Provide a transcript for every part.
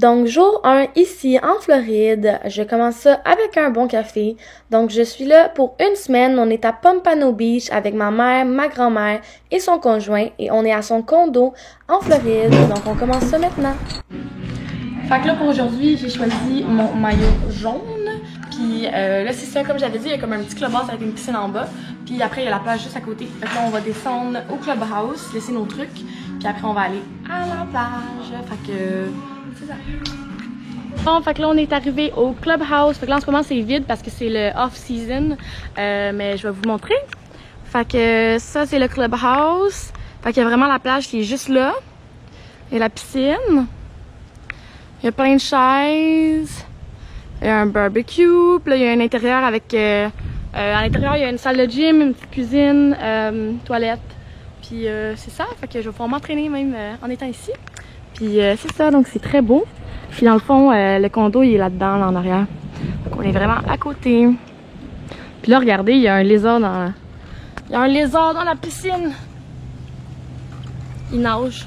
Donc, jour 1 ici en Floride, je commence ça avec un bon café. Donc, je suis là pour une semaine. On est à Pompano Beach avec ma mère, ma grand-mère et son conjoint. Et on est à son condo en Floride. Donc, on commence ça maintenant. Fait que là, pour aujourd'hui, j'ai choisi mon maillot jaune. Puis là, c'est ça, comme j'avais dit, il y a comme un petit clubhouse avec une piscine en bas. Puis après, il y a la plage juste à côté. Fait que là, on va descendre au clubhouse, laisser nos trucs. Puis après, on va aller à la plage. Fait que c'est ça. Bon, fait que là, on est arrivé au clubhouse. Fait que là, en ce moment, c'est vide parce que c'est le off-season. Mais je vais vous montrer. Fait que ça, c'est le clubhouse. Fait qu'il y a vraiment la plage qui est juste là. Et la piscine. Il y a plein de chaises. Il y a un barbecue. Puis là, il y a un intérieur avec... à l'intérieur, il y a une salle de gym, une petite cuisine, toilette. Puis c'est ça. Fait que je vais pouvoir m'entraîner même en étant ici. Puis c'est ça, donc c'est très beau. Puis dans le fond, le condo, il est là-dedans, là en arrière. Donc on est vraiment à côté. Puis là, regardez, il y a un lézard dans... Il y a un lézard dans la piscine. Il nage.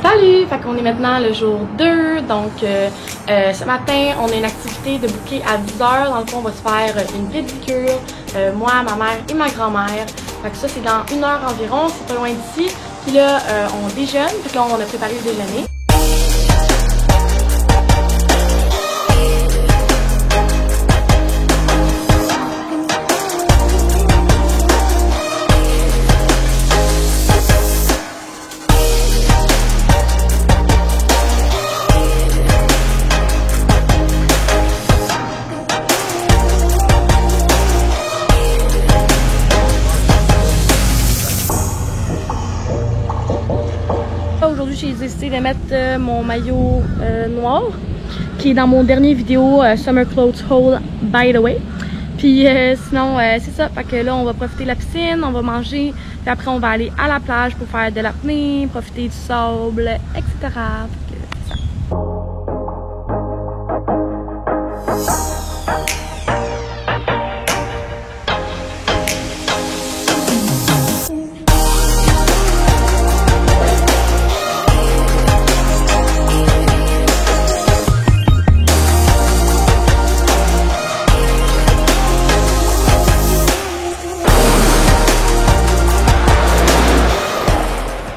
Salut! Fait qu'on est maintenant le jour 2, donc ce matin on a une activité de booker à 10h. Dans le fond on va se faire une pédicure, moi, ma mère et ma grand-mère. Fait que ça c'est dans 1 heure environ, c'est pas loin d'ici. Puis là on déjeune, puis là on a préparé le déjeuner. Aujourd'hui, j'ai décidé de mettre mon maillot noir qui est dans mon dernier vidéo Summer Clothes Haul by the way. Puis sinon, c'est ça. Fait que là, on va profiter de la piscine, on va manger. Puis après, on va aller à la plage pour faire de l'apnée, profiter du sable, etc. Fait que c'est ça.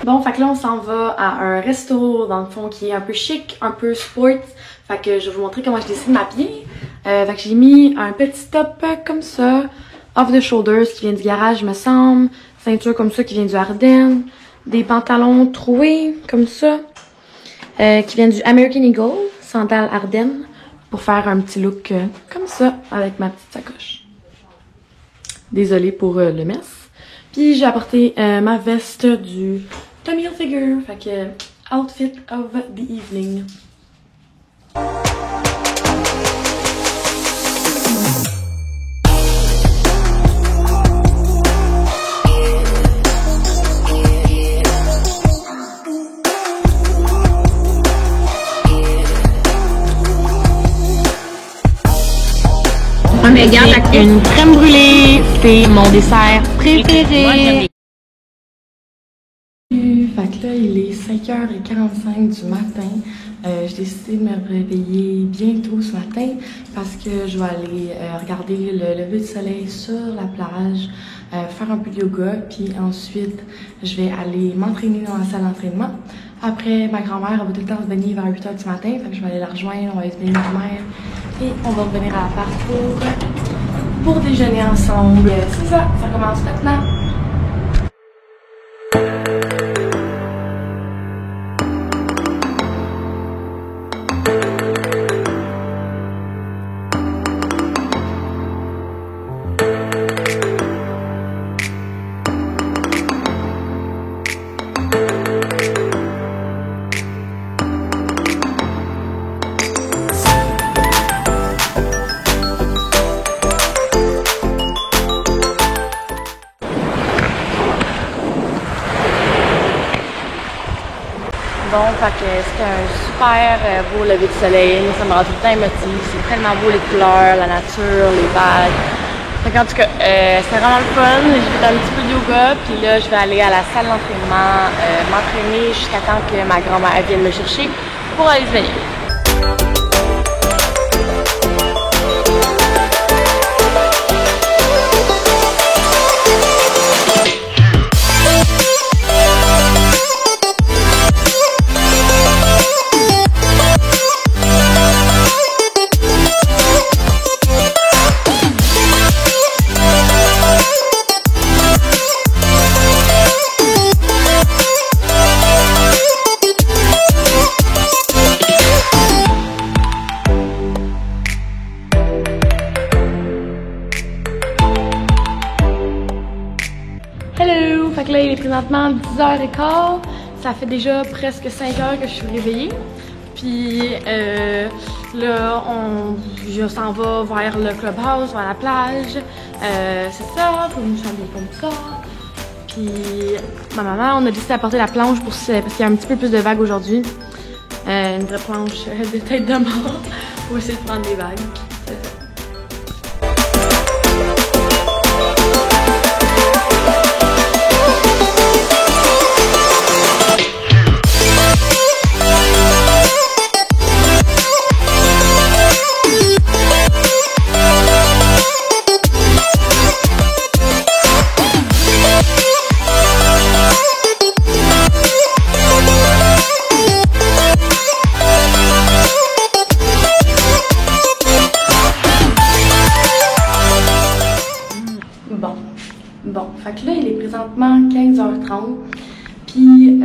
Bon, fait que là, on s'en va à un resto, dans le fond, qui est un peu chic, un peu sport. Fait que je vais vous montrer comment je décide de m'habiller. Fait que j'ai mis un petit top comme ça, off the shoulders, qui vient du garage, me semble. Ceinture comme ça, qui vient du Ardennes. Des pantalons troués, comme ça, qui viennent du American Eagle, sandales Ardennes, pour faire un petit look comme ça, avec ma petite sacoche. Désolée pour le mess. Puis j'ai apporté ma veste du Tommy Hilfiger, fait que outfit of the evening. C'est une crème brûlée, c'est mon dessert préféré. Fait que là, il est 5h45 du matin. J'ai décidé de me réveiller bien tôt ce matin parce que je vais aller regarder le lever du soleil sur la plage, faire un peu de yoga, puis ensuite je vais aller m'entraîner dans la salle d'entraînement. Après, ma grand-mère va tout le temps se baigner vers 8h du matin, fait que je vais aller la rejoindre, on va aller se baigner dans la mer et on va revenir à l'appart pour déjeuner ensemble. C'est ça, ça commence maintenant. Bon, fait que c'était un super beau lever de soleil. Ça me rend tout le temps émotive. C'est tellement beau les couleurs, la nature, les vagues. Fait en tout cas, c'était vraiment le fun. J'ai fait un petit peu de yoga, puis là, je vais aller à la salle d'entraînement, m'entraîner jusqu'à temps que ma grand-mère vienne me chercher pour aller se baigner. Hello! Fait que là, il est présentement 10h15. Ça fait déjà presque 5 heures que je suis réveillée. Puis là, je s'en va vers le clubhouse, vers la plage. C'est ça, faut une chambre comme ça. Puis ma maman, on a décidé d'apporter la planche parce qu'il y a un petit peu plus de vagues aujourd'hui. Une vraie planche de tête de mort pour essayer de prendre des vagues. C'est ça. Bon, fait que là, il est présentement 15h30, puis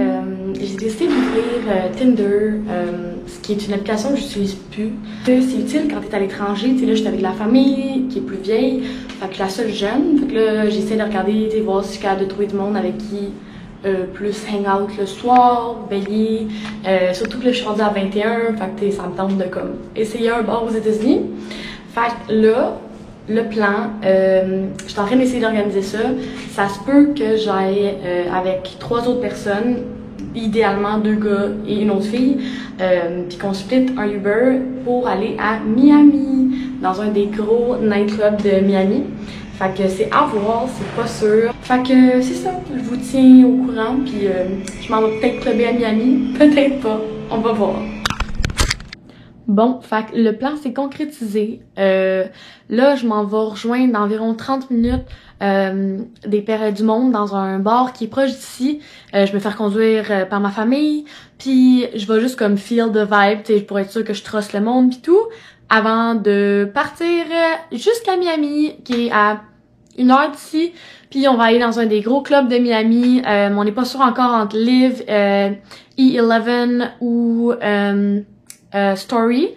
j'ai décidé d'ouvrir Tinder, ce qui est une application que je n'utilise plus. C'est utile quand tu es à l'étranger, tu sais, là, j'étais avec la famille qui est plus vieille, fait que la seule jeune, fait que là, j'essaie de regarder, tu sais, voir si je suis capable de trouver du monde avec qui plus hang-out le soir, veiller, surtout que là, je suis rendue à 21, fait que ça me tente de, comme, essayer un bar aux États-Unis. Fait que là, le plan, je suis en train d'essayer d'organiser ça. Ça se peut que j'aille avec 3 autres personnes, idéalement 2 gars et une autre fille, puis qu'on split un Uber pour aller à Miami, dans un des gros nightclubs de Miami. Fait que c'est à voir, c'est pas sûr. Fait que c'est ça, je vous tiens au courant, puis je m'en vais peut-être clubber à Miami, peut-être pas, on va voir. Bon, fait que le plan s'est concrétisé. Là, je m'en vais rejoindre dans environ 30 minutes du monde dans un bar qui est proche d'ici. Je vais me faire conduire par ma famille, puis je vais juste comme feel the vibe, tu sais, pour être sûre que je trosse le monde pis tout, avant de partir jusqu'à Miami, qui est à 1 heure d'ici. Puis on va aller dans un des gros clubs de Miami. On n'est pas sûr encore entre Live, E11 ou Story,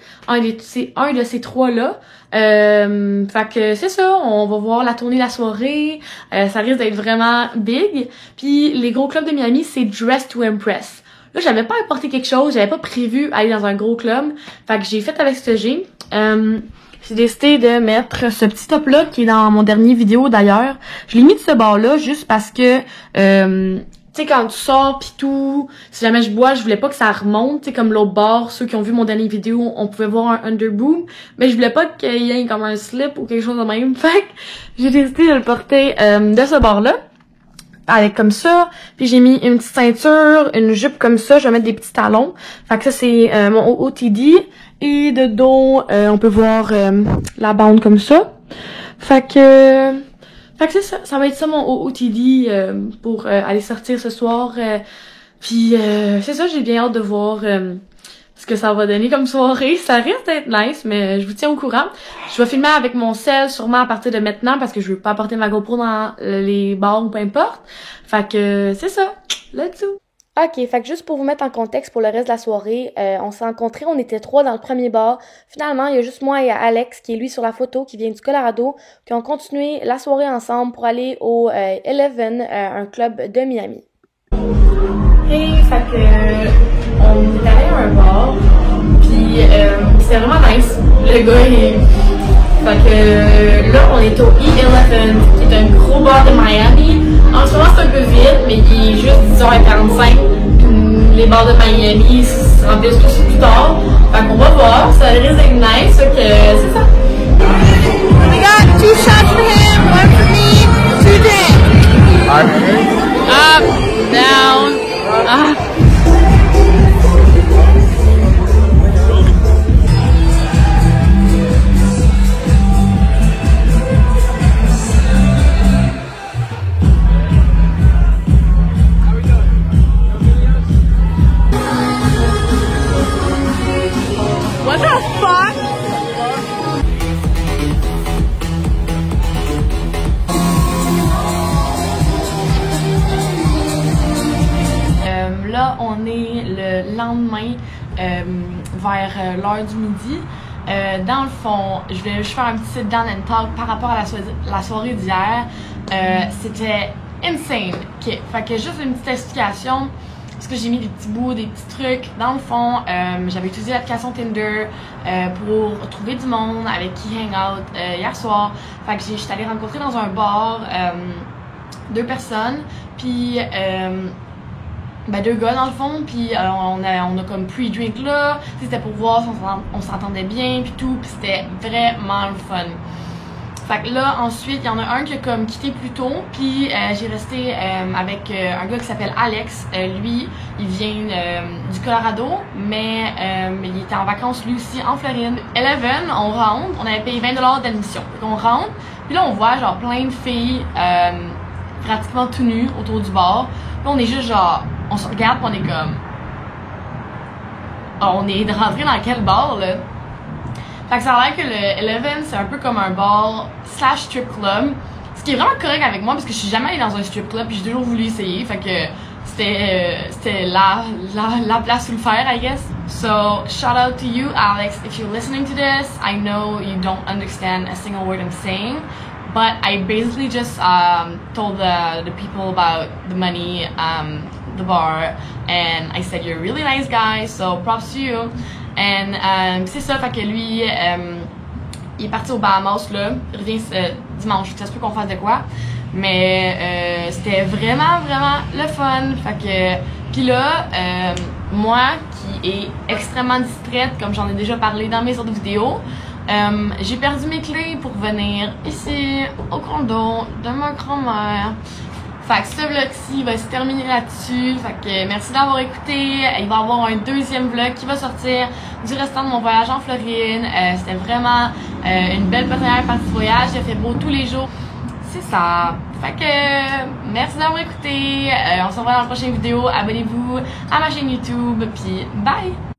c'est un de ces 3-là. Fait que c'est ça, on va voir la tournée la soirée, ça risque d'être vraiment big. Puis les gros clubs de Miami, c'est Dress to Impress. Là, j'avais pas apporté quelque chose, j'avais pas prévu aller dans un gros club. Fait que j'ai fait avec ce que j'ai. J'ai décidé de mettre ce petit top-là qui est dans mon dernier vidéo d'ailleurs. Je l'ai mis de ce bord-là juste parce que tu sais, quand tu sors pis tout, si jamais je bois, je voulais pas que ça remonte, tu sais, comme l'autre bord, ceux qui ont vu mon dernier vidéo, on pouvait voir un underboob, mais je voulais pas qu'il y ait comme un slip ou quelque chose de même, fait que j'ai décidé de le porter de ce bord-là, avec comme ça, puis j'ai mis une petite ceinture, une jupe comme ça, je vais mettre des petits talons, fait que ça c'est mon OOTD, et de dos, on peut voir la bande comme ça, fait que c'est ça, ça va être ça mon OOTD pour aller sortir ce soir. Puis c'est ça, j'ai bien hâte de voir ce que ça va donner comme soirée. Ça risque d'être nice, mais je vous tiens au courant. Je vais filmer avec mon cell sûrement à partir de maintenant parce que je veux pas apporter ma GoPro dans les bars ou peu importe. Fait que c'est ça, let's go! Ok, fait que juste pour vous mettre en contexte pour le reste de la soirée, on s'est rencontrés, on était 3 dans le premier bar. Finalement, il y a juste moi et Alex, qui est lui sur la photo, qui vient du Colorado, qui ont continué la soirée ensemble pour aller au Eleven, un club de Miami. Hey, fait que on est allé à un bar, puis c'était vraiment nice. Le gars est... Fait que là, on est au E11, qui est un gros bar de Miami. En ce moment, c'est un peu vide, mais il est juste 10h45. Les bars de Miami se remplissent tous plus tard. Fait qu'on va voir, ça risque d'être nice, fait que c'est ça. We got 2 shots for him, 1 for me, 2 down. Up, down, up. What the fuck? Là, on est le lendemain vers l'heure du midi. Dans le fond, je voulais juste faire un petit sit-down and talk par rapport à la soirée d'hier. C'était insane. Okay. Fait que juste une petite explication. Parce que j'ai mis des petits bouts, des petits trucs. Dans le fond, j'avais utilisé l'application Tinder pour trouver du monde avec qui hang out hier soir. Fait que j'étais allée rencontrer dans un bar 2 personnes. Puis... 2 gars dans le fond, puis on a comme pre-drink là, c'était pour voir si on s'entendait bien puis tout, puis c'était vraiment le fun. Fait que là ensuite il y en a un qui a comme quitté plus tôt, puis j'ai resté avec un gars qui s'appelle Alex. Lui il vient du Colorado, mais il était en vacances lui aussi en Floride. Eleven, on rentre, on avait payé 20$ d'admission, donc on rentre, puis là on voit genre plein de filles pratiquement tout nues autour du bar. Là on est juste genre, on se regarde pis on est comme... Oh, on est rentré dans quel bar là? Fait que ça a l'air que le Eleven c'est un peu comme un bar / strip club. Ce qui est vraiment correct avec moi parce que je suis jamais allée dans un strip club pis j'ai toujours voulu essayer. Fait que c'était la place où le faire, I guess. So, shout out to you Alex if you're listening to this. I know you don't understand a single word I'm saying. But I basically just told the people about the money, the bar, and I said you're a really nice guy, so props to you. And c'est ça, fait que lui, il est parti aux Bahamas là, il revient dimanche, ça se peut qu'on fasse de quoi. Mais c'était vraiment le fun. Fait que, pis là, moi qui est extrêmement distraite, comme j'en ai déjà parlé dans mes autres vidéos. J'ai perdu mes clés pour venir ici au condo de ma grand-mère. Fait que ce vlog-ci va se terminer là-dessus. Fait que merci d'avoir écouté. Il va y avoir un deuxième vlog qui va sortir du restant de mon voyage en Floride. C'était vraiment une belle première partie de voyage. Il a fait beau tous les jours. C'est ça. Fait que merci d'avoir écouté. On se revoit dans la prochaine vidéo. Abonnez-vous à ma chaîne YouTube. Puis bye!